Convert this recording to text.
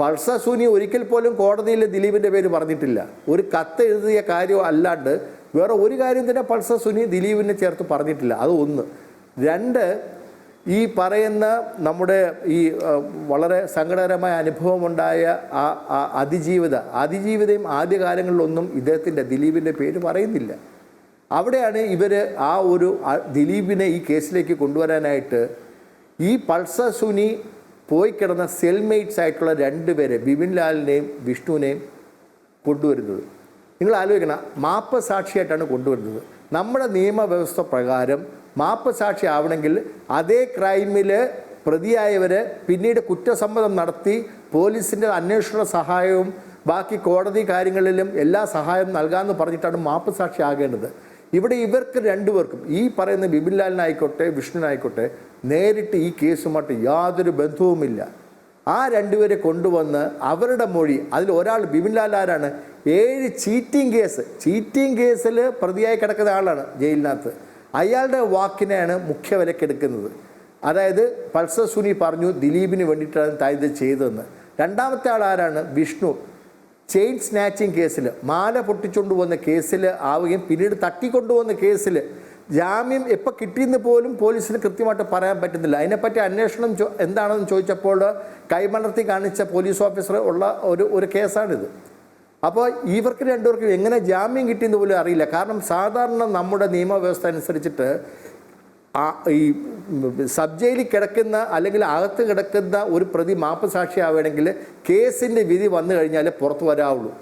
Pulsar Suni ഒരിക്കൽ പോലും കോടതിയിൽ ദിലീപിൻ്റെ പേര് പറഞ്ഞിട്ടില്ല. ഒരു കത്ത് എഴുതിയ കാര്യം അല്ലാണ്ട് വേറെ ഒരു കാര്യം തന്നെ പൾസർ സുനി ദിലീപിനെ ചേർത്ത് പറഞ്ഞിട്ടില്ല. അത് ഒന്ന്. രണ്ട്, ഈ പറയുന്ന നമ്മുടെ ഈ വളരെ സങ്കടകരമായ അനുഭവമുണ്ടായ ആ അതിജീവിതയും ആദ്യകാലങ്ങളിലൊന്നും ഇദ്ദേഹത്തിൻ്റെ ദിലീപിൻ്റെ പേര് പറയുന്നില്ല. അവിടെയാണ് ഇവർ ആ ഒരു ദിലീപിനെ ഈ കേസിലേക്ക് കൊണ്ടുവരാനായിട്ട് ഈ പൾസർ സുനി പോയി കിടന്ന സെൽമേറ്റ്സ് ആയിട്ടുള്ള 2 പേരെ, ബിപിൻ ലാലിനെയും വിഷ്ണുവിനെയും കൊണ്ടുവരുന്നത്. നിങ്ങൾ ആലോചിക്കണം, മാപ്പ് സാക്ഷിയായിട്ടാണ് കൊണ്ടുവരുന്നത്. നമ്മുടെ നിയമവ്യവസ്ഥ പ്രകാരം മാപ്പ് സാക്ഷി ആവണമെങ്കിൽ അതേ ക്രൈമിൽ പ്രതിയായവർ പിന്നീട് കുറ്റസമ്മതം നടത്തി പോലീസിൻ്റെ അന്വേഷണ സഹായവും ബാക്കി കോടതി കാര്യങ്ങളിലും എല്ലാ സഹായവും നൽകാമെന്ന് പറഞ്ഞിട്ടാണ് മാപ്പ് സാക്ഷി ആകേണ്ടത്. ഇവിടെ ഇവർക്ക് 2 പേർക്കും, ഈ പറയുന്ന ബിപിൻ ലാലിനായിക്കോട്ടെ വിഷ്ണുവിനായിക്കോട്ടെ, നേരിട്ട് ഈ കേസുമായിട്ട് യാതൊരു ബന്ധവുമില്ല. ആ 2 പേരെ കൊണ്ടുവന്ന് അവരുടെ മൊഴി, അതിൽ ഒരാൾ ബിപിൻ ലാൽ ആരാണ്? 7 ചീറ്റിംഗ് കേസിൽ പ്രതിയായി കിടക്കുന്ന ആളാണ് ജയിലിനകത്ത്. അയാളുടെ വാക്കിനെയാണ് മുഖ്യ വിലക്കെടുക്കുന്നത്. അതായത് പൾസർ സുനി പറഞ്ഞു ദിലീപിന് വേണ്ടിയിട്ടാണ് താൻ ഇത് ചെയ്തതെന്ന്. രണ്ടാമത്തെ ആൾ ആരാണ്? വിഷ്ണു. ചെയിൻ സ്നാച്ചിങ് കേസിൽ, മാല പൊട്ടിച്ചുകൊണ്ട് പോകുന്ന കേസിൽ ആവുകയും പിന്നീട് തട്ടിക്കൊണ്ടുപോകുന്ന കേസിൽ ജാമ്യം എപ്പോൾ കിട്ടിയെന്ന് പോലും പോലീസിന് കൃത്യമായിട്ട് പറയാൻ പറ്റുന്നില്ല. അതിനെപ്പറ്റി അന്വേഷണം എന്താണെന്ന് ചോദിച്ചപ്പോൾ കൈമലർത്തി കാണിച്ച പോലീസ് ഓഫീസർ ഉള്ള ഒരു കേസാണിത്. അപ്പോൾ ഇവർക്ക് 2 പേർക്കും എങ്ങനെ ജാമ്യം കിട്ടിയെന്ന് പോലും അറിയില്ല. കാരണം സാധാരണ നമ്മുടെ നിയമവ്യവസ്ഥ അനുസരിച്ചിട്ട് ഈ സബ് ജയിലിൽ കിടക്കുന്ന അല്ലെങ്കിൽ അകത്ത് കിടക്കുന്ന ഒരു പ്രതി മാപ്പ് സാക്ഷിയാവുകയാണെങ്കിൽ കേസിൻ്റെ വിധി വന്നു കഴിഞ്ഞാൽ പുറത്തു വരാവുള്ളൂ.